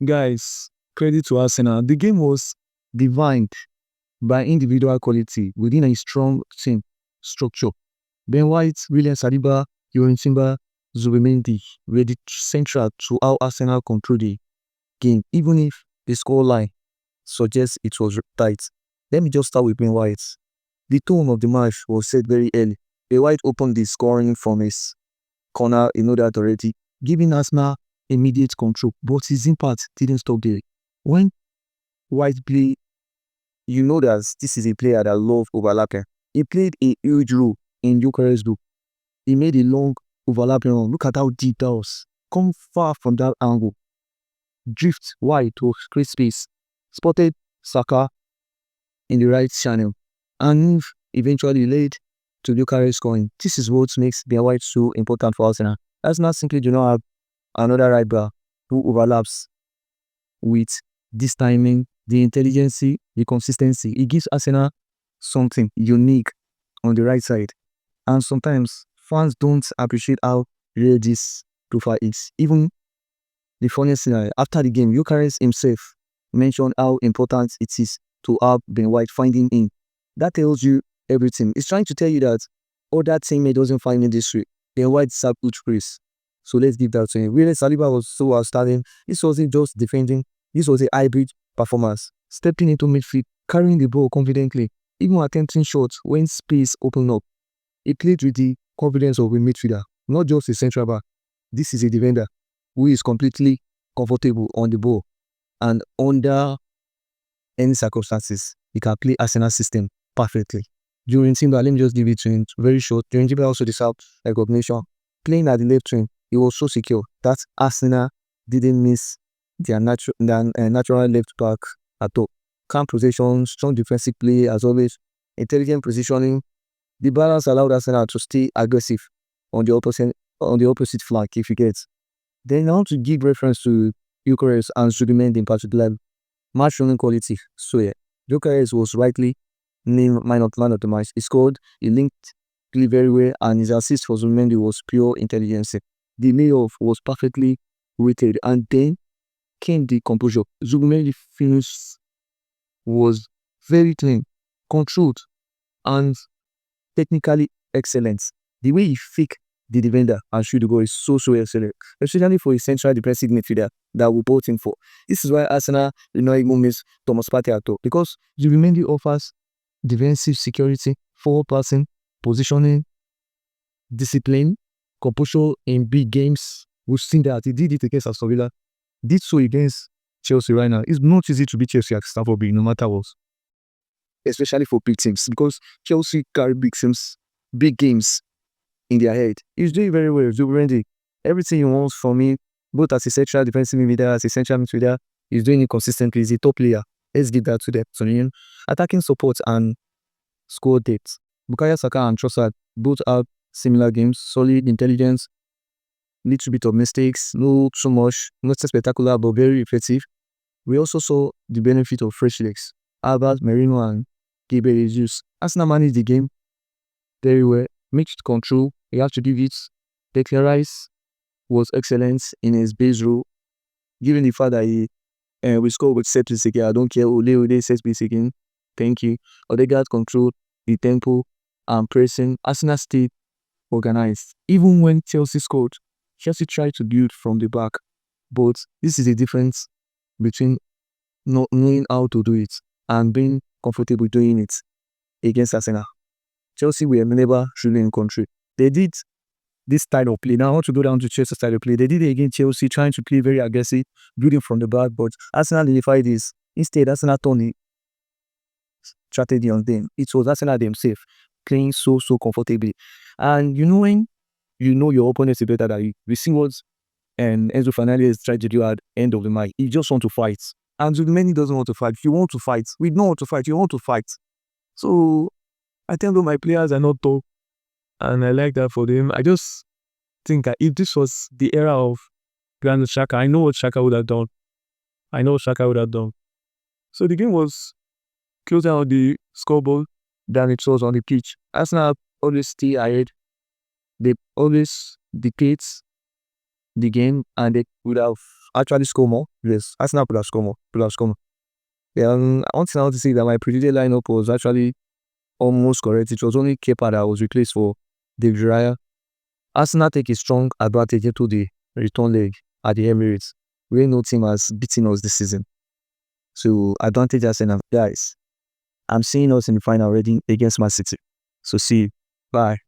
Guys, credit to Arsenal. The game was defined by individual quality within a strong team structure. Ben White, William Saliba, Timber, Zubimendi were the central to how Arsenal controlled the game, even if the scoreline suggests it was tight. Let me just start with Ben White. The tone of the match was set very early. Ben White opened the scoring from his corner, that already, giving Arsenal immediate control, but his impact didn't stop there. When White played, you know that this is a player that loves overlapping. He played a huge role in Gyökeres' goal. He made a long overlapping run. Look at how deep that was. Come far from that angle. Drift wide to create space. Spotted Saka in the right channel. And eventually led to Gyökeres scoring. This is what makes Ben White so important for Arsenal. Arsenal simply do not have another right back who overlaps with this timing, the intelligence, the consistency. It gives Arsenal something unique on the right side. And sometimes fans don't appreciate how rare this profile is. Even the funniest thing, after the game, Gyökeres himself mentioned how important it is to have Ben White finding him. That tells you everything. It's trying to tell you that other teammate doesn't find him this way. Ben White is huge praise. So let's give that to him. Really, Saliba was so outstanding. This wasn't just defending. This was a hybrid performance. Stepping into midfield, carrying the ball confidently, even attempting shots when space opened up. He played with the confidence of a midfielder, not just a central back. This is a defender who is completely comfortable on the ball. And under any circumstances, he can play Arsenal system perfectly. During Timber, let me just give it to him very short. During Timber also deserved recognition. Playing at the left wing, he was so secure that Arsenal didn't miss their natural left back at all. Calm possession, strong defensive play as always, intelligent positioning. The balance allowed Arsenal to stay aggressive on the opposite flank, if you get. Then I want to give reference to Gyökeres and Zubimendi in particular. Match running quality. So yeah, Gyökeres was rightly named man of the match. He scored, he linked play very well, and his assist for Zubimendi was pure intelligence. The layoff was perfectly rated, and then came the composure. Zubimendi finish was very clean, controlled, and technically excellent. The way he faked the defender and shoot the goal is so excellent, especially for a central defensive midfielder that we bought him for. This is why Arsenal did not even miss Thomas Partey at all, because Zubimendi offers defensive security, forward passing, positioning, discipline, composure in big games. We've seen that he did it against Aston Villa, did so against Chelsea right now. It's not easy to beat Chelsea at Stamford Bridge, no matter what, especially for big teams, because Chelsea carry big games in their head. He's doing very well. Zubimendi, everything he wants from me, both as a central defensive midfielder, as a central midfielder, he's doing it consistently. He's a top player. Let's give that to them. So, attacking support and score depth. Bukayo Saka and Trossard both have similar games, solid intelligence, little bit of mistakes, not so much, not so spectacular, but very effective. We also saw the benefit of fresh legs. Albert, Merino, and Gabriel Jesus. Arsenal managed the game very well, mixed control. You have to give it. Declan Rice was excellent in his base role, given the fact that we scored with set piece again. I don't care. Ole set piece again. Thank you. Odegaard controlled the tempo and pressing. Arsenal stayed organized. Even when Chelsea scored, Chelsea tried to build from the back. But this is the difference between not knowing how to do it and being comfortable doing it against Arsenal. Chelsea were never truly in control. They did this style of play. Now I want to go down to Chelsea's style of play. They did it against Chelsea, trying to play very aggressive, building from the back, but Arsenal nullified this. Instead, Arsenal turned the strategy on them. It was Arsenal themselves playing so comfortably. And when you know your opponent is better than you, we see what Enzo Fernandez tried to do at the end of the match. He just wants to fight. And Zubimendi doesn't want to fight. If you want to fight, we don't want to fight. You want to fight. So I tell them my players are not tough. And I like that for them. I just think that if this was the era of Granit Xhaka, I know what Xhaka would have done. So the game was closer on the scoreboard than it was on the pitch. Arsenal always stay ahead. They always dictate the game, and they would have actually score more. Yes, Arsenal could have scored more. Could have scored more. One thing I want to say that my predicted lineup was actually almost correct. It was only Kepa that was replaced for David Raya. Arsenal take a strong advantage into the return leg at the Emirates, where no team has beaten us this season. So advantage Arsenal, guys. I'm seeing us in the final already against Man City. So see you. Bye.